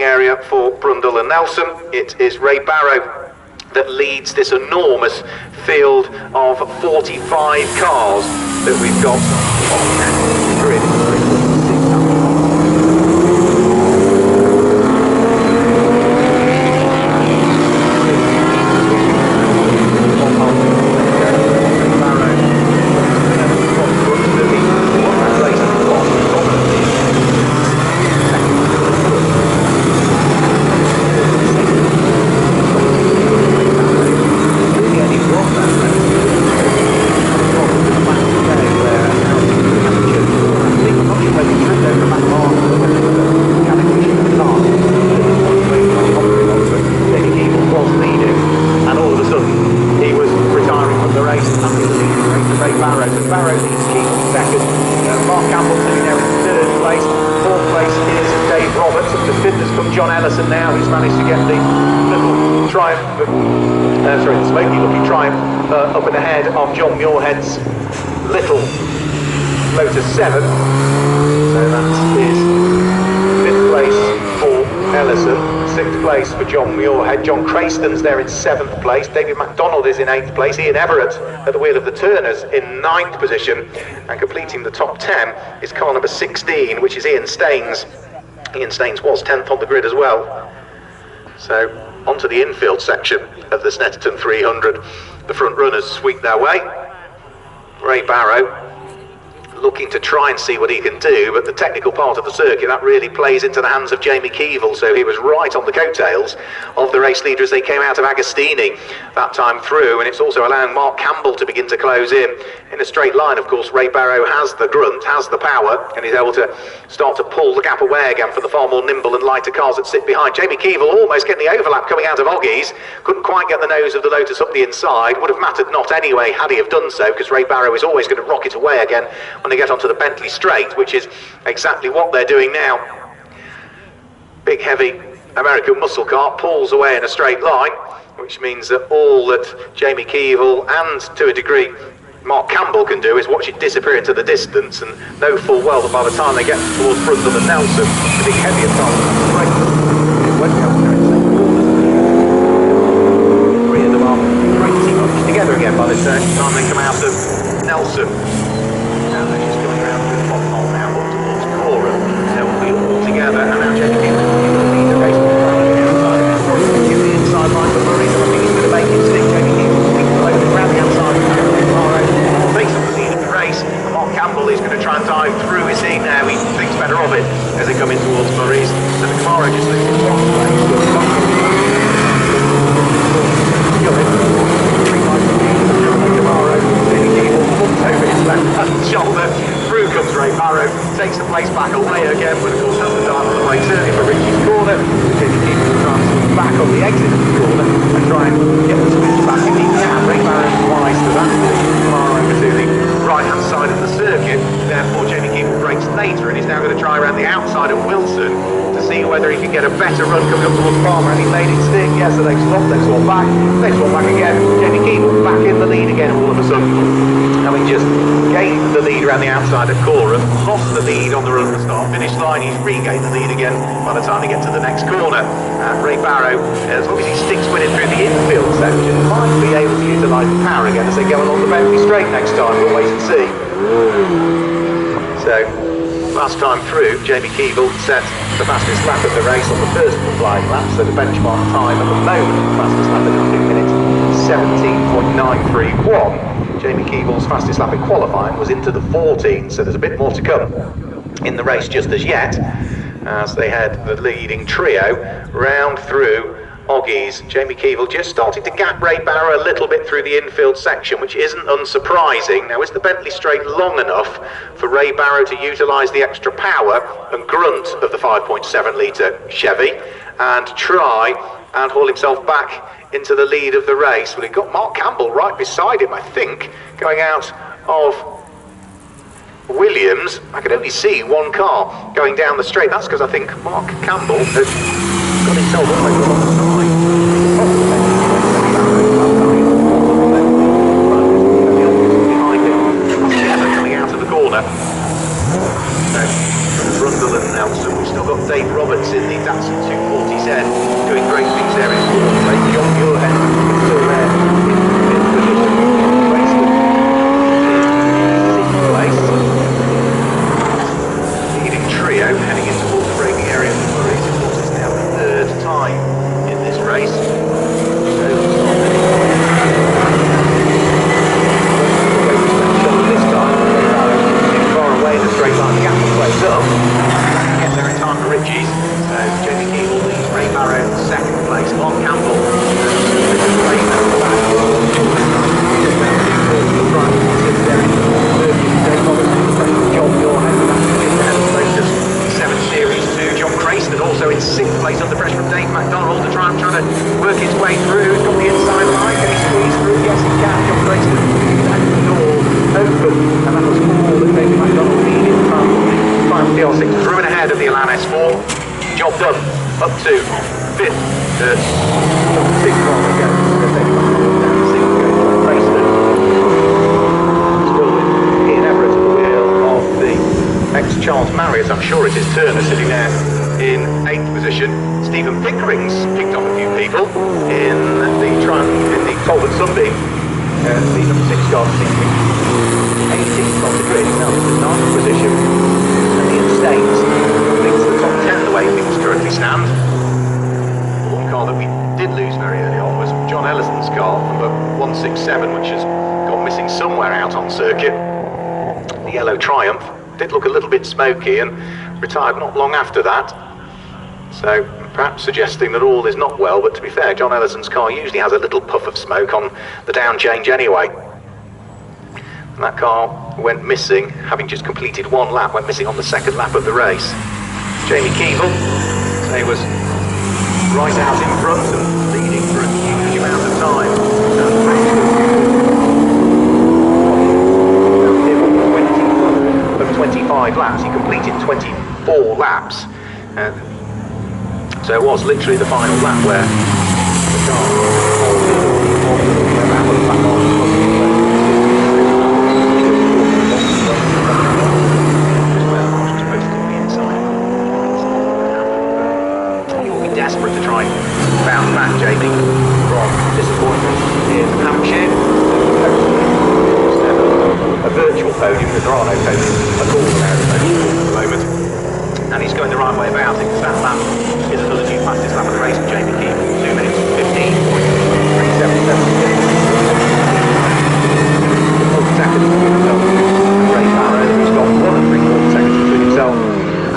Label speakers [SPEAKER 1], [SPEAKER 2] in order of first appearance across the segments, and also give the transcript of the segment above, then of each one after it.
[SPEAKER 1] racing area for Brundle and Nelson. It is Ray Barrow that leads this enormous field of 45 cars that we've got on the grid. Now he's managed to get the little Triumph, the smoky looking Triumph up and ahead of John Muirhead's little Lotus 7. So that is 5th place for Ellison, 6th place for John Muirhead. John Crayston's there in 7th place. David MacDonald is in 8th place. Ian Everett at the wheel of the Turners in 9th position. And completing the top 10 is car number 16, which is Ian Staines. Ian Staines was 10th on the grid as well. So onto the infield section of the Snetterton 300. The front runners sweep their way. Ray Barrow looking to try and see what he can do, but the technical part of the circuit, that really plays into the hands of Jamie Keevil, so he was right on the coattails of the race leader as they came out of Agostini that time through, and it's also allowing Mark Campbell to begin to close in a straight line. Of course, Ray Barrow has the grunt, has the power, and he's able to start to pull the gap away again from the far more nimble and lighter cars that sit behind. Jamie Keevil almost getting the overlap coming out of Oggies, couldn't quite get the nose of the Lotus up the inside, would have mattered not anyway had he have done so, because Ray Barrow is always going to rocket away again when they get onto the Bentley straight, which is exactly what they're doing now. Big heavy American muscle car pulls away in a straight line, which means that all that Jamie Keevil and to a degree Mark Campbell can do is watch it disappear into the distance and know full well that by the time they get towards Brundle and Nelson, the big heavier car three of them are pretty much together again by the time they come out of Nelson. Now they're just going around with the hole now up towards Cora. They will be all together, and now Jamie Keevil will lead the race give the inside line for Murray, so I think he's going to make it stick. Jamie Keevil will be floating around the outside of takes up the lead of the race, and Mark Campbell is going to try and dive through his seat now. He thinks better of it as they come in towards Murray's. So the Camaro just lifts in one place. Over his left-hand shoulder, through comes Ray Barrow, takes the place back away again, but of course has the dive on the way, certainly for Richie's corner. Jamie Keevil will try and swing back on the exit of the corner and try and get the switch back if he can. Ray Barrow wise to that, Camaro over to the right-hand side of the circuit, therefore Jamie Keevil brakes later and he's now going to try around the outside of Wilson to see whether he can get a better run coming up towards Palmer, and he made it stick. Yes, so they've swapped back, again. Jamie Keevil back in the lead again all of a sudden, having just gained the lead around the outside of Cora, lost the lead on the run at the start, finish line, he's regained the lead again by the time he gets to the next corner. Ray Barrow, as long as he sticks with it through the infield section, might be able to utilise the power again as they go along the Bentley straight next time. We'll wait and see. So, last time through, Jamie Keevil set the fastest lap of the race on the first qualifying lap, so the benchmark time at the moment, the fastest lap at 2 minutes 17.931. Jamie Keevil's fastest lap in qualifying was into the 14, so there's a bit more to come in the race just as yet, as they head the leading trio round through Oggies. Jamie Keevil just starting to gap Ray Barrow a little bit through the infield section, which isn't unsurprising. Now, is the Bentley straight long enough for Ray Barrow to utilise the extra power and grunt of the 5.7 litre Chevy and try and haul himself back into the lead of the race? Well, he got Mark Campbell right beside him, I think, going out of Williams. I could only see one car going down the straight. That's because I think Mark Campbell has got himself almost along the side. Behind him, together coming out of the corner. So, Brundle and Nelson. We've still got Dave Roberts in the Datsun 240. said, doing great things there in fourth place. John Muirhead is still there in fifth position. Preston in sixth place. Leading trio heading in towards the braking area for Murray's. Of course, it's now the third time in this race. So, this time, too far away in the straight line. The gap will close up. Get there in time for Ritchie's. So Jamie Keeble leads Ray Barrow in second place. Mark Campbell John Muirhead, 7 Series 2. John Crayston also in 6th place under pressure from Dave McDonald. The trying to work his way through. He's got the inside line. Can he squeeze through? Yes, he can. John Crayston left the door open, and that was all that Dave McDonald needed. Final DR6 through and ahead of the Elan S4. Job done. Up to 5th. 6th one we go. Dave McDonald down to 6th. Crayston still with Ian Everett at the wheel of the ex-Charles Marriott. I'm sure it is Turner sitting there in 8th position. Stephen Pickering's picked up a few people in the Talbot Sunbeam. The number 6 car sitting 18th on the grid. Now in the 9th position. And the Estate leads the top 10 the way things currently stand. One car that we did lose very early on was John Ellison's car, number 167, which has gone missing somewhere out on circuit. The yellow Triumph did look a little bit smoky and retired not long after that. So perhaps suggesting that all is not well, but to be fair, John Ellison's car usually has a little puff of smoke on the down change anyway. And that car went missing, having just completed one lap, went missing on the second lap of the race. Jamie Keeble, so he was right out in front and leading for a huge amount of time. Of 25 laps, he completed 24 laps. So it was literally the final lap where the car he'll be desperate to try and bounce back, Jamie, from disappointment in Hampshire. A virtual podium, because there are no podiums at all at the moment. And he's going the right way about it, because that lap is another new fastest lap of the race for Jamie Keeble. 2 minutes 15.377 seconds between himself and Ray Barrow, who's got 1 3/4 seconds between himself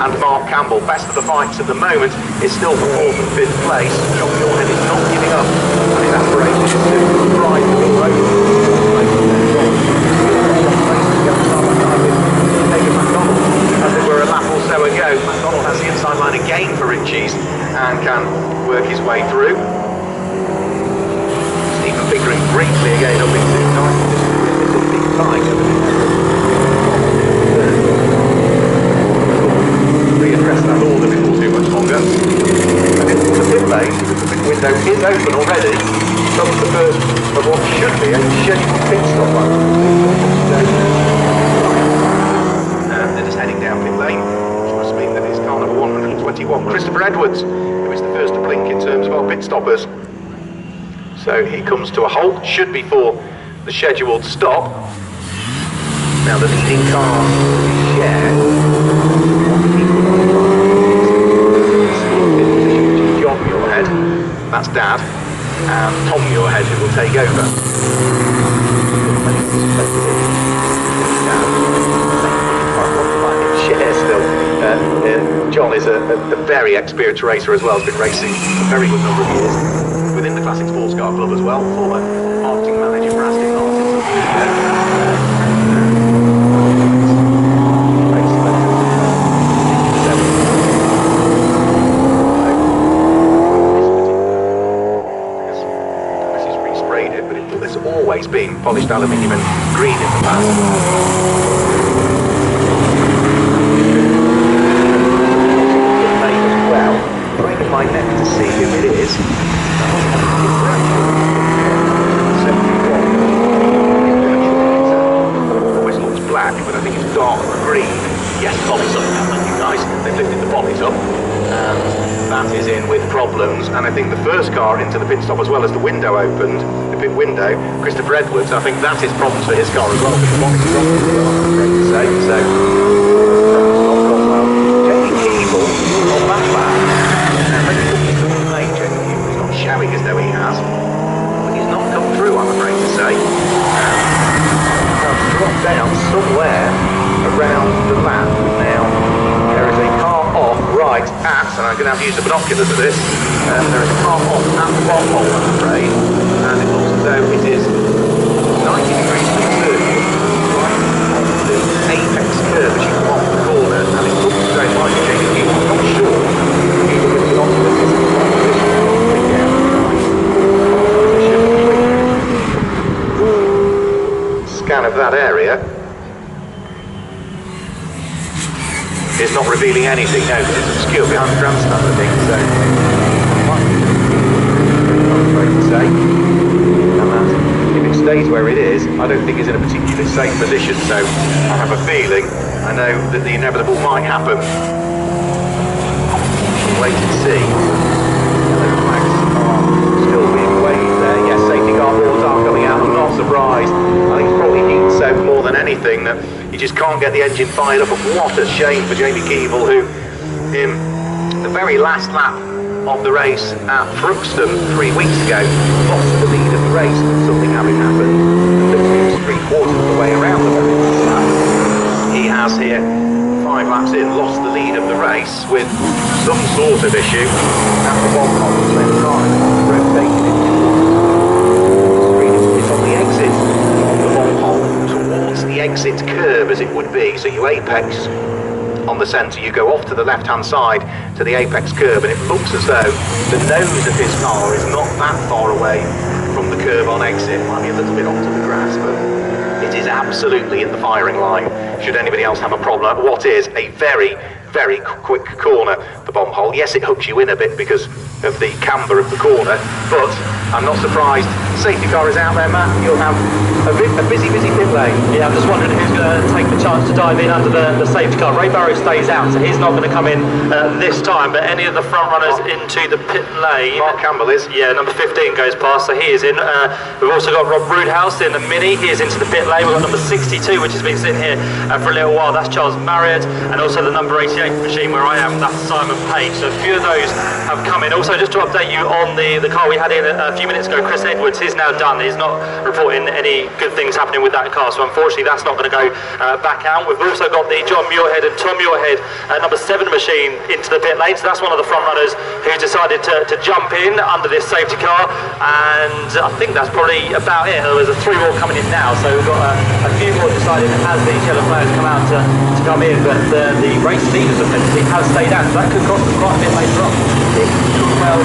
[SPEAKER 1] and Mark Campbell. Best of the fights at the moment is still for 4th and 5th place. John Muirhead is not giving up, and his aspiration is to ride the big road. As it were a lap or so ago, McDonald has the inside line again for Ritchie's and can work his way through. Stephen Pickering briefly again up into 9th position with this big time. Readdress that order before too much longer. And into the pit lane, because the pit window is open already, comes the first of what should be a scheduled pit stop. That is heading down pit lane, which must mean that it's car number 121, Christopher Edwards, who is the first to blink in terms of our pit stoppers. So he comes to a halt, should be for the scheduled stop. Now the leading car is shared. John Muirhead, that's Dad, and Tom Muirhead, who will take over. John is a very experienced racer as well, has been racing a very good number of years within the Classic Sports Car Club as well, former marketing manager for Aston Martin. This is resprayed it, but it's always been polished aluminium and green in the past. My neck to see who it is. Always looks black, but I think it's dark green. Yes, bonnet's up now, thank you guys. They've lifted the bonnet up, and that is in with problems, and I think the first car into the pit stop, as well as the window opened, the pit window, Christopher Edwards, I think that is problems for his car as well, because the box is off as well, I'm afraid to say. So, not gone well. Jamie Keeble on that lap. He's not showing as though he has, but he's not come through, I'm afraid to say. Dropped down somewhere around the lap. Now, there is a car off right at, and I'm going to have to use the binoculars for this, there is a car off at the bottom hole, I'm afraid, and it looks as though it is 90 degrees to the circuit, right on the apex curve as you come off the corner, and it looks as though it might be changing. I'm not sure if you look at the binoculars, this is the right position, scan of that area is not revealing anything, no, because it's obscured behind the grandstand, I think, so I'm afraid to say. And that, if it stays where it is, I don't think it's in a particularly safe position, so I have a feeling, I know that the inevitable might happen. Wait and see. The flags are still being waved there. Yes, safety car boards are coming out, I'm not surprised. I think it's probably heat soaked more than anything, that you just can't get the engine fired up. And what a shame for Jamie Keeble, who in the very last lap of the race at Thruxton 3 weeks ago lost the lead of the race, and something having happened, and literally was 3/4 of the way around the very last lap. He has here, 5 laps in, lost the lead of the race with some sort of issue at the bottom of the left car, rotating it towards, it's on the exit of the bottom hole, towards the exit curb as it would be, so you apex on the centre, you go off to the left hand side to the apex curb, and it looks as though the nose of his car is not that far away from the curb on exit. Might be a little bit onto the grass, but it is absolutely in the firing line should anybody else have a problem. What is a very, very quick corner, the bomb hole. Yes, it hooks you in a bit because of the camber of the corner, but I'm not surprised. Safety car is out there, Matt. You'll have a busy pit lane.
[SPEAKER 2] Yeah, I'm just wondering who's going to take the chance to dive in under the safety car. Ray Barrow stays out, so he's not going to come in this time, but any of the front runners into the pit lane.
[SPEAKER 1] Mark Campbell is.
[SPEAKER 2] Yeah, number 15 goes past, so he is in. We've also got Rob Roodhouse in the Mini. He is into the pit lane. We've got number 62, which has been sitting here for a little while. That's Charles Marriott, and also the number 88 machine where I am, that's Simon Page. So a few of those have come in. Also, just to update you on the car we had in a few minutes ago, Chris Edwards, he's now done. He's not reporting any good things happening with that car, so unfortunately that's not going to go back out. We've also got the John Muirhead and Tom Muirhead number 7 machine into the pit lane, so that's one of the front runners who decided to jump in under this safety car, and I think that's probably about it. There's a 3 more coming in now, so we've got a few more decided as these yellow flags come out to come in, but the race leaders essentially has stayed out, so that could cost them quite a bit later on.
[SPEAKER 1] Well,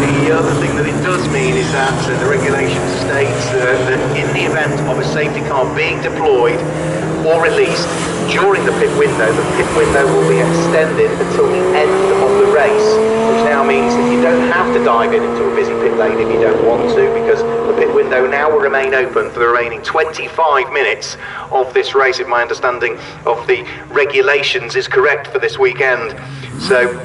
[SPEAKER 1] the other thing that it does mean is that the regulation states that in the event of a safety car being deployed or released during the pit window will be extended until the end of the race, which now means that you don't have to dive into a busy pit lane if you don't want to, because the pit window now will remain open for the remaining 25 minutes of this race, if my understanding of the regulations is correct for this weekend. So,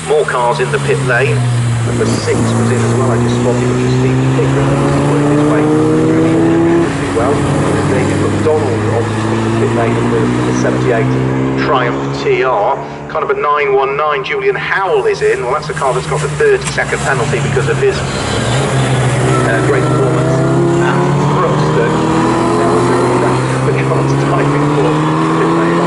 [SPEAKER 1] more cars in the pit lane. Number 6 was in as well, I just spotted, which is Stephen Pickering, putting his way really well. David McDonald obviously in the pit lane in the 78 Triumph TR. Kind of a 919, Julian Howell is in. Well, that's a car that's got a 30-second penalty because of his great performance at Thruxton. The car's diving for pit lane,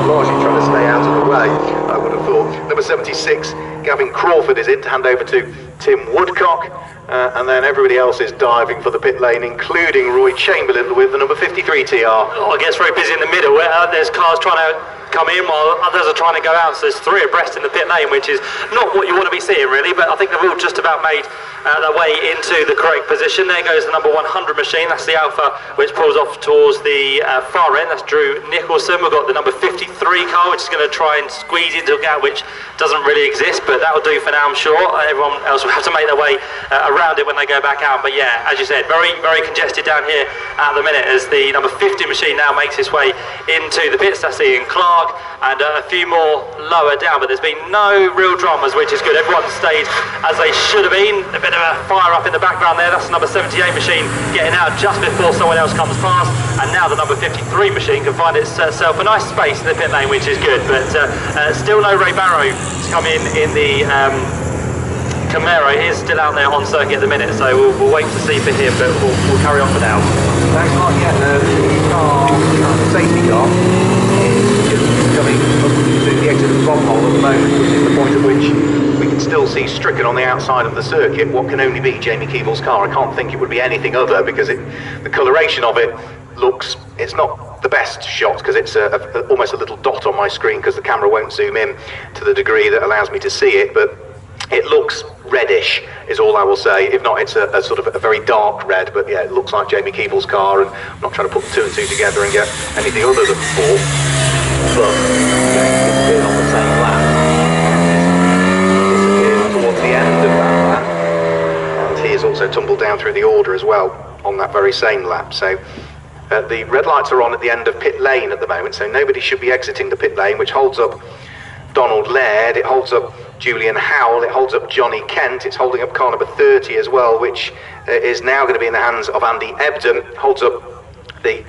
[SPEAKER 1] largely trying to stay out of the way, I would have thought. Number 76, Gavin Crawford is in to hand over to Tim Woodcock, and then everybody else is diving for the pit lane, including Roy Chamberlain with the number 53 TR.
[SPEAKER 2] I guess very busy in the middle, where there's cars trying to come in while others are trying to go out, so there's 3 abreast in the pit lane, which is not what you want to be seeing really, but I think they've all just about made their way into the correct position. There goes the number 100 machine, that's the Alpha, which pulls off towards the far end. That's Drew Nicholson. We've got the number 53 car, which is going to try and squeeze into a gap which doesn't really exist, but that'll do for now, I'm sure. Everyone else will have to make their way around it when they go back out. But yeah, as you said, very, very congested down here at the minute as the number 50 machine now makes its way into the pits. That's Ian Clark and a few more lower down, but there's been no real dramas, which is good. Everyone stayed as they should have been. A bit of a fire up in the background there. That's the number 78 machine getting out just before someone else comes past, and now the number 53 machine can find itself a nice space in the pit lane, which is good. But still no Ray Barrow to come in the Camaro. He's still out there on circuit at the minute, so we'll wait to see for him, but we'll carry on for now.
[SPEAKER 1] Thanks, Mark. Yeah, the safety car is just coming up to the exit of the bomb hole at the moment, which is the point at which we can still see stricken on the outside of the circuit what can only be Jamie Keeble's car. I can't think it would be anything other, because the coloration of it looks, it's not the best shot, because it's almost a little dot on my screen because the camera won't zoom in to the degree that allows me to see it, but it looks reddish is all I will say. If not, it's a sort of a very dark red, but yeah, it looks like Jamie Keeble's car, and I'm not trying to put two and two together and get anything other than four, but it's been on the same lap. Disappeared towards the end of that lap, and he has also tumbled down through the order as well on that very same lap. So the red lights are on at the end of pit lane at the moment, so nobody should be exiting the pit lane, which holds up Donald Laird, it holds up Julian Howell, it holds up Johnny Kent, it's holding up car number 30 as well, which is now going to be in the hands of Andy Ebden, holds up the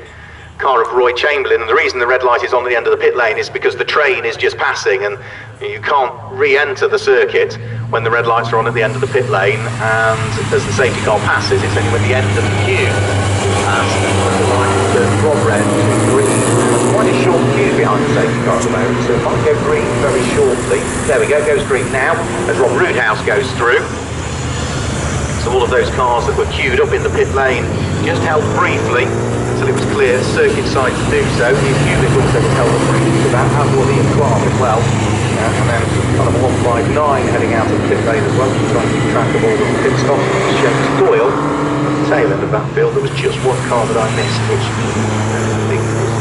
[SPEAKER 1] car of Roy Chamberlain. And the reason the red light is on the end of the pit lane is because the train is just passing, and you can't re-enter the circuit when the red lights are on at the end of the pit lane, and as the safety car passes, it's only at the end of the queue as the light turns from red to green. Quite a short queue behind the safety car at the moment, so it might go green very shortly. There we go, goes green now as Rob Roodhouse goes through. So all of those cars that were queued up in the pit lane just held briefly until it was clear circuit side to do so. His unit also was held up briefly for that, as was Ian Clark as well. And then kind of 159 heading out of the pit lane as well, trying to keep track of all the pit stops. James Doyle at the tail end of that field. There was just one car that I missed, which I think was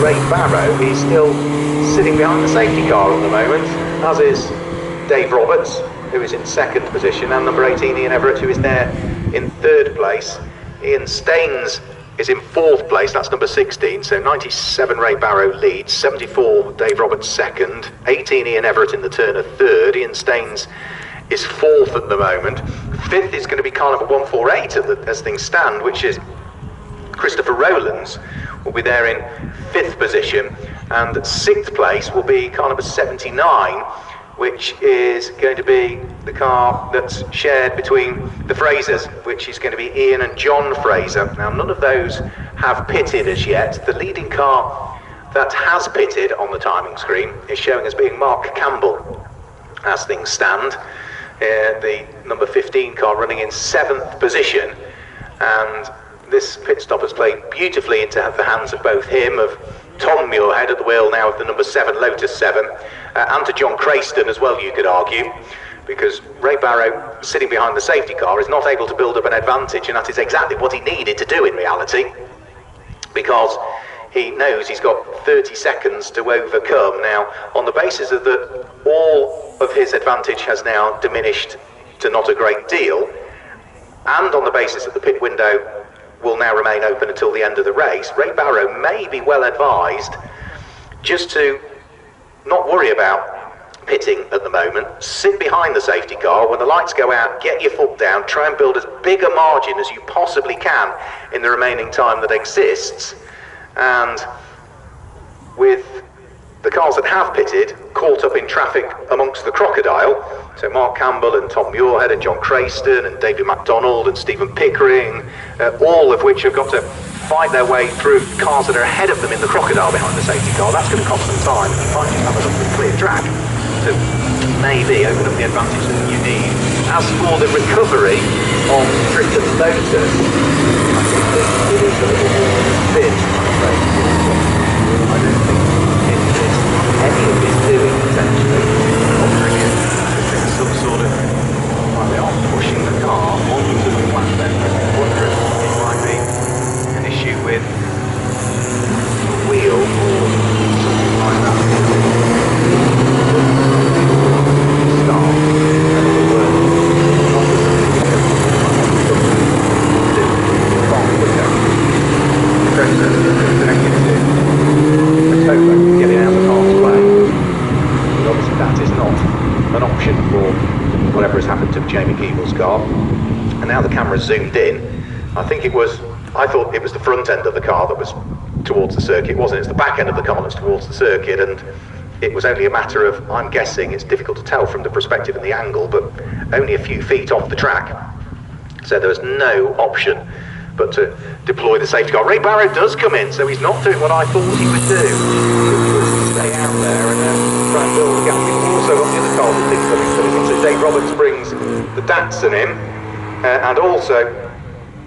[SPEAKER 1] Ray Barrow. He's still sitting behind the safety car at the moment, as is Dave Roberts, who is in second position, and number 18 Ian Everett, who is there in third place. Ian Staines is in fourth place, that's number 16, so 97 Ray Barrow leads, 74 Dave Roberts second, 18 Ian Everett in the turn of third. Ian Staines is fourth at the moment. Fifth is going to be car number 148 as things stand, which is Christopher Rowlands, will be there in fifth position, and sixth place will be car number 79, which is going to be the car that's shared between the Frasers, which is going to be Ian and John Fraser. Now, none of those have pitted as yet. The leading car that has pitted on the timing screen is showing as being Mark Campbell as things stand. The number 15 car running in seventh position, and this pit stop has played beautifully into the hands of both him, of Tom Muirhead at the wheel now of the number 7 Lotus 7, and to John Crayston as well, you could argue, because Ray Barrow, sitting behind the safety car, is not able to build up an advantage, and that is exactly what he needed to do in reality, because he knows he's got 30 seconds to overcome. Now, on the basis of that all of his advantage has now diminished to not a great deal, and on the basis that the pit window will now remain open until the end of the race, Ray Barrow may be well advised just to not worry about pitting at the moment, sit behind the safety car. When the lights go out, get your foot down, try and build as big a margin as you possibly can in the remaining time that exists, and with the cars that have pitted caught up in traffic amongst the crocodile, so Mark Campbell and Tom Muirhead and John Crayston and David MacDonald and Stephen Pickering, all of which have got to fight their way through cars that are ahead of them in the crocodile behind the safety car. That's going to cost some time, and you might just have a clear track to maybe open up the advantage that you need. As for the recovery of Triton Lotus, I think that it is a little more thin, I'm afraid. I don't think any of his doing, essentially, offering it some sort of, well, they are pushing the car onto the platform. I wonder if it might be an issue with Jamie Keeble's car. And now the camera's zoomed in. I thought it was the front end of the car that was towards the circuit. It wasn't, it's the back end of the car that's towards the circuit, and it was only a matter of, I'm guessing, it's difficult to tell from the perspective and the angle, but only a few feet off the track. So there was no option but to deploy the safety car. Ray Barrow does come in, so he's not doing what I thought he would do, which was stay out there and try and build a gap. He's also got the other cars and things coming. So Dave Roberts brings the Datsun in, and also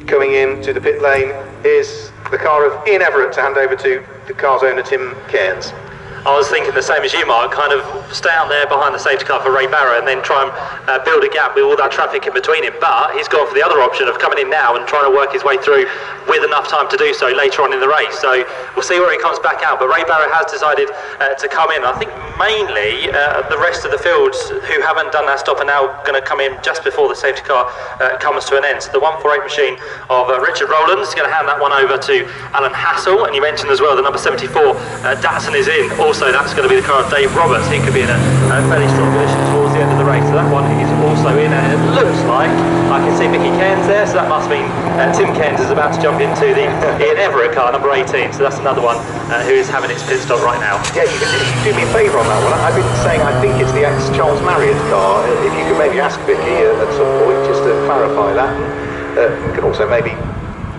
[SPEAKER 1] coming into the pit lane is the car of Ian Everett to hand over to the car's owner, Tim Cairns.
[SPEAKER 2] I was thinking the same as you, Mark, kind of stay out there behind the safety car for Ray Barrow and then try and build a gap with all that traffic in between him. But he's gone for the other option of coming in now and trying to work his way through with enough time to do so later on in the race. So we'll see where he comes back out. But Ray Barrow has decided to come in. I think mainly the rest of the fields who haven't done that stop are now going to come in just before the safety car comes to an end. So the 148 machine of Richard Rowland is going to hand that one over to Alan Hassel. And you mentioned as well the number 74 Datsun is in. Also, that's going to be the car of Dave Roberts. He could be in a fairly strong position towards the end of the race. So that one is also in, and it looks like I can see Mickey Cairns there. So that must mean Tim Cairns is about to jump into the Ian Everett car, number 18. So that's another one who is having its pit stop right now.
[SPEAKER 1] Yeah, you can do me a favour on that one. I've been saying I think it's the ex-Charles Marriott car. If you could maybe ask Vicky at some point just to clarify that. You can also maybe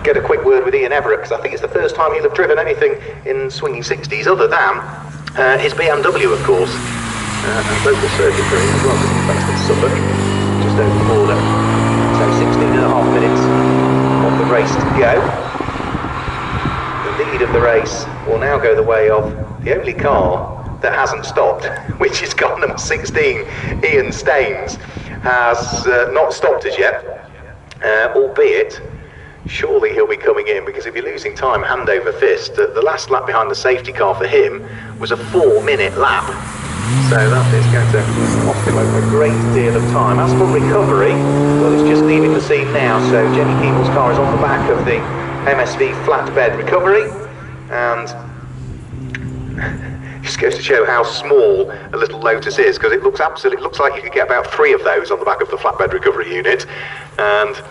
[SPEAKER 1] get a quick word with Ian Everett, because I think it's the first time he'll have driven anything in swinging 60s other than his BMW, of course, and local circuit for him as well, because he's based in Suffolk, just over the border. So 16 and a half minutes of the race to go. The lead of the race will now go the way of the only car that hasn't stopped, which is car number 16, Ian Staines, has not stopped as yet, albeit surely he'll be coming in, because if you're losing time hand over fist, the last lap behind the safety car for him was a 4-minute lap. So that is going to cost him a great deal of time. As for recovery, well, it's just leaving the scene now. So Jenny Keeble's car is on the back of the MSV flatbed recovery, and just goes to show how small a little Lotus is, because it looks like you could get about 3 of those on the back of the flatbed recovery unit, and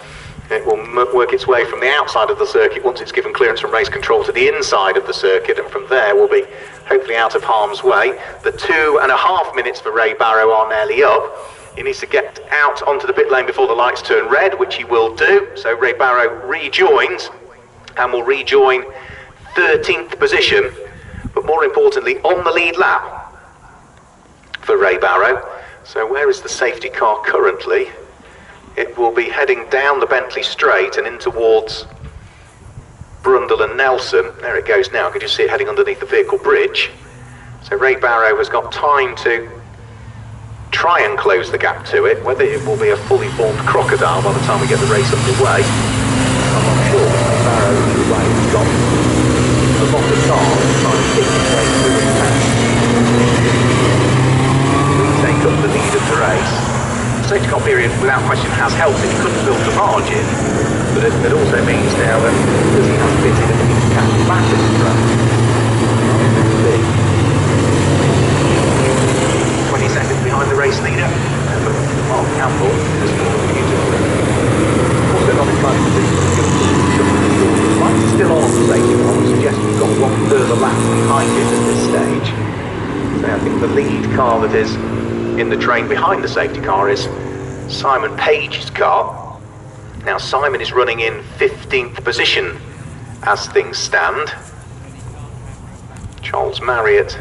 [SPEAKER 1] it will work its way from the outside of the circuit once it's given clearance from race control to the inside of the circuit, and from there will be hopefully out of harm's way. The 2.5 minutes for Ray Barrow are nearly up. He needs to get out onto the pit lane before the lights turn red, which he will do. So Ray Barrow rejoins, and will rejoin 13th position, but more importantly on the lead lap for Ray Barrow. So where is the safety car currently? It will be heading down the Bentley Straight and in towards Brundle and Nelson. There it goes now. I can just see it heading underneath the vehicle bridge. So Ray Barrow has got time to try and close the gap to it. Whether it will be a fully formed crocodile by the time we get the race underway, I'm not sure. Ray Barrow is the way he's got a lot of cars trying to pick his way through the patch. We take up the lead of the race. Safety car period, without question, has helped if he couldn't build the margin, but it also means now that because he has fitted and he needs to catch back at the front, 20 seconds behind the race leader, but Mark Campbell has been beautifully. Also not inclined to do the lights are still on the safety car, which suggests we've got one further lap behind it at this stage. So I think the lead car that is in the train behind the safety car is Simon Page's car. Now Simon is running in 15th position as things stand. Charles Marriott,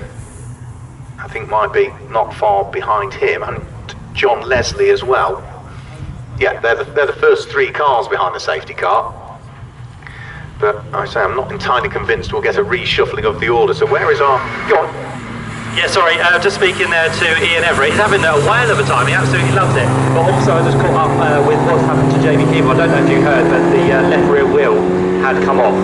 [SPEAKER 1] I think, might be not far behind him, and John Leslie as well. Yeah, they're the first 3 cars behind the safety car. But I say I'm not entirely convinced we'll get a reshuffling of the order. So where is our... Go on.
[SPEAKER 2] Yeah, sorry, just speaking there to Ian Everett. He's having a whale of a time, he absolutely loves it. But also I just caught up with what's happened to Jamie Keeble. I don't know if you heard, but the left rear wheel had come off.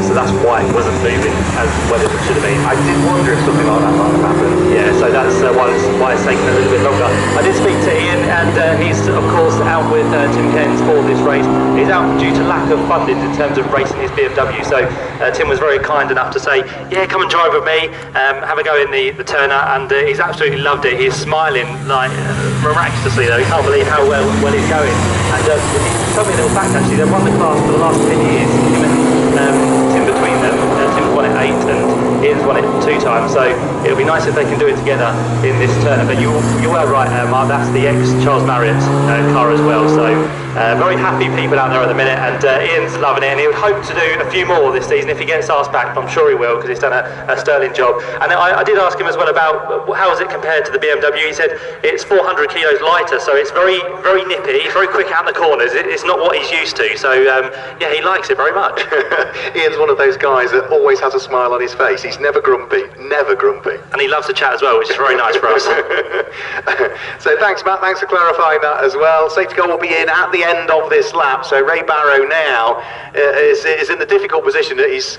[SPEAKER 2] So that's why it wasn't moving as well as it should have been.
[SPEAKER 1] I did wonder if something like that might have happened.
[SPEAKER 2] Yeah, so that's why it's taken a little bit longer. I did speak to Ian, and he's of course out with Tim Cairns plans for this race. He's out due to lack of funding in terms of racing his BMW, so Tim was very kind enough to say, yeah, come and drive with me, have a go in the Turner, and he's absolutely loved it. He's smiling like miraculously though, he can't believe how well he's going. And he told me a little fact actually, they've won the class for the last 10 years, Tim between them. Tim's won it 8 and Ian's won it 2 times, so it'll be nice if they can do it together in this Turner. But you were right, Mark, that's the ex-Charles Marriott car as well, so very happy people out there at the minute, and Ian's loving it, and he would hope to do a few more this season if he gets asked back. I'm sure he will, because he's done a sterling job. And I did ask him as well about how is it compared to the BMW. He said it's 400 kilos lighter, so it's very, very nippy, very quick out the corners. It's not what he's used to, so yeah, he likes it very much.
[SPEAKER 1] Ian's one of those guys that always has a smile on his face. He's never grumpy, never grumpy.
[SPEAKER 2] And he loves to chat as well, which is very nice for us.
[SPEAKER 1] So thanks, Matt, thanks for clarifying that as well. Safety car will be in at the end of this lap, so Ray Barrow now is in the difficult position that he's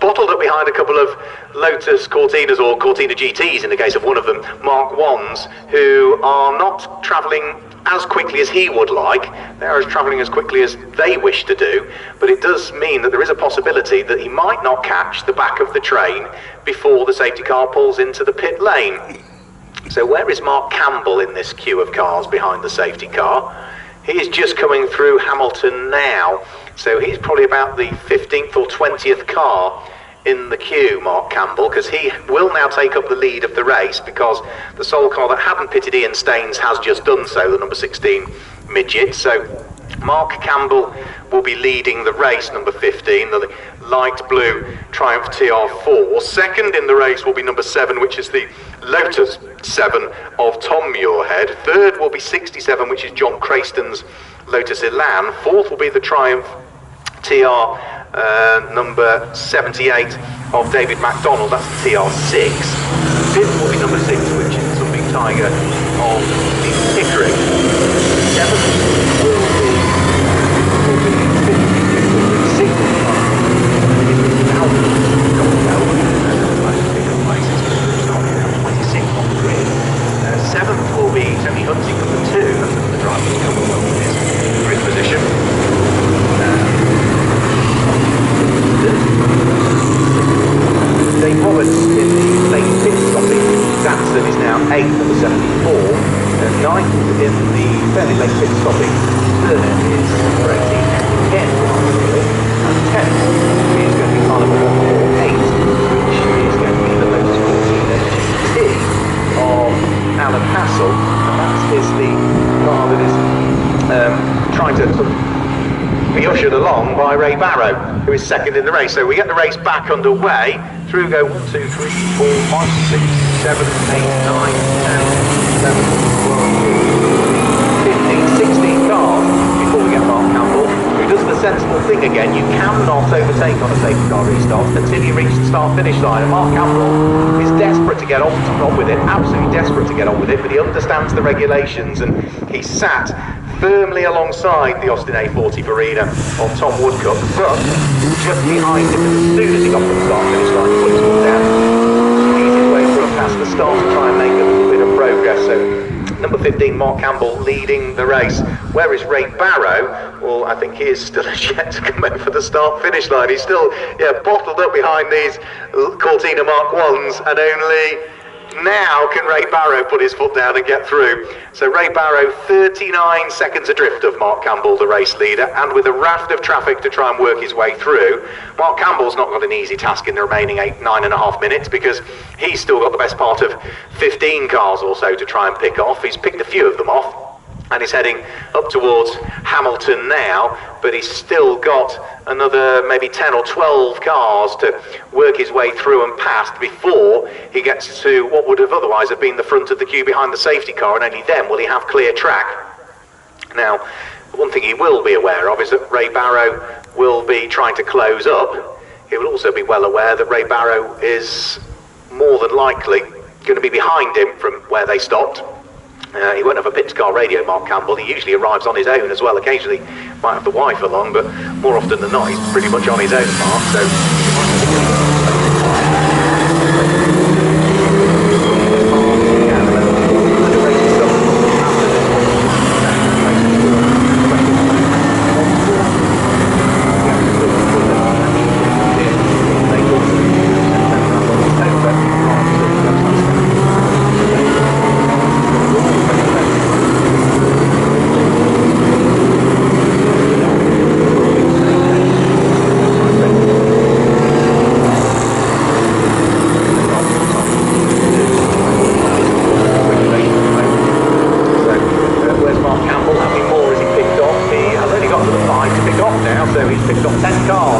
[SPEAKER 1] bottled up behind a couple of Lotus Cortinas, or Cortina GTs in the case of one of them, Mark 1s, who are not travelling as quickly as he would like. They are travelling as quickly as they wish to do, but it does mean that there is a possibility that he might not catch the back of the train before the safety car pulls into the pit lane. So where is Mark Campbell in this queue of cars behind the safety car? He is just coming through Hamilton now, so he's probably about the 15th or 20th car in the queue, Mark Campbell, because he will now take up the lead of the race, because the sole car that hadn't pitted, Ian Staines, has just done so, the number 16 midget. So Mark Campbell will be leading the race, number 15, the light blue Triumph TR4. Second in the race will be number 7, which is the Lotus 7 of Tom Muirhead. Third will be 67, which is John Crayston's Lotus Elan. Fourth will be the Triumph TR number 78 of David MacDonald, that's the TR6. Fifth will be number 6, which is the Big Tiger of Stephen Pickering. Seventh will be 7th will be Tony Hunting, number 2, that's the driver who's come well with his grid position. Dave Roberts in the late pit stopping Datsun is now 8th, number 74. 9th in the fairly late pit stopping Turner is number 18, Ken, and 10th is going to be car number 148, which is going to be the Lotus 14 GT of Alan Hassel, and that is the car that is trying to sort of be ushered along by Ray Barrow, who is second in the race. So we get the race back underway. Through go 1, 2, 3, 4, 5, 6, 7, 8, 9, 10, 11, 12, 15, 16 cars before we get Mark Campbell, who does the sensible thing again. You cannot overtake on a safety car restart until you reach the start-finish line. And Mark Campbell is desperate to get on with it, absolutely desperate to get on with it, but he understands the regulations, and he sat firmly alongside the Austin A40 Verena on Tom Woodcock, but just behind him as soon as he got to the start-finish line, he put his foot down. Easy way through past the start to try and make a little bit of progress. So number 15, Mark Campbell, leading the race. Where is Ray Barrow? Well, I think he is still yet to come out for the start-finish line. He's still bottled up behind these Cortina Mark 1s, and only now can Ray Barrow put his foot down and get through. So Ray Barrow 39 seconds adrift of Mark Campbell, the race leader, and with a raft of traffic to try and work his way through. Mark Campbell's not got an easy task in the remaining 9.5 minutes, because he's still got the best part of 15 cars or so to try and pick off. He's picked a few of them off, and he's heading up towards Hamilton now, but he's still got another maybe 10 or 12 cars to work his way through and past before he gets to what would have otherwise have been the front of the queue behind the safety car, and only then will he have clear track. Now, one thing he will be aware of is that Ray Barrow will be trying to close up. He will also be well aware that Ray Barrow is more than likely going to be behind him from where they stopped. He won't have a pit car radio, Mark Campbell. He usually arrives on his own as well. Occasionally might have the wife along, but more often than not he's pretty much on his own, Mark. So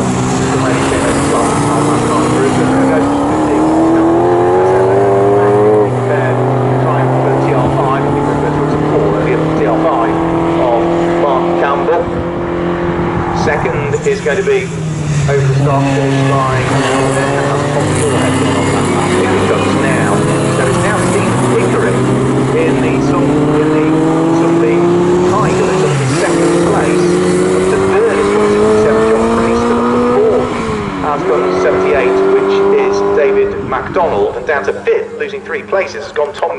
[SPEAKER 1] because the lady came as well last time through. So there goes to 15. Triumph for TR5. I think we're going to Paul earlier for TR5 of Mark Campbell. Second is going to be over the start finish line. Now, so it's now Steve Pickering in the Sunbeam Tiger that's up to second place. Up to third is 67 John Priest, and up to fourth has gone 78, which is David MacDonald, and down to fifth, losing 3 places, has gone Tom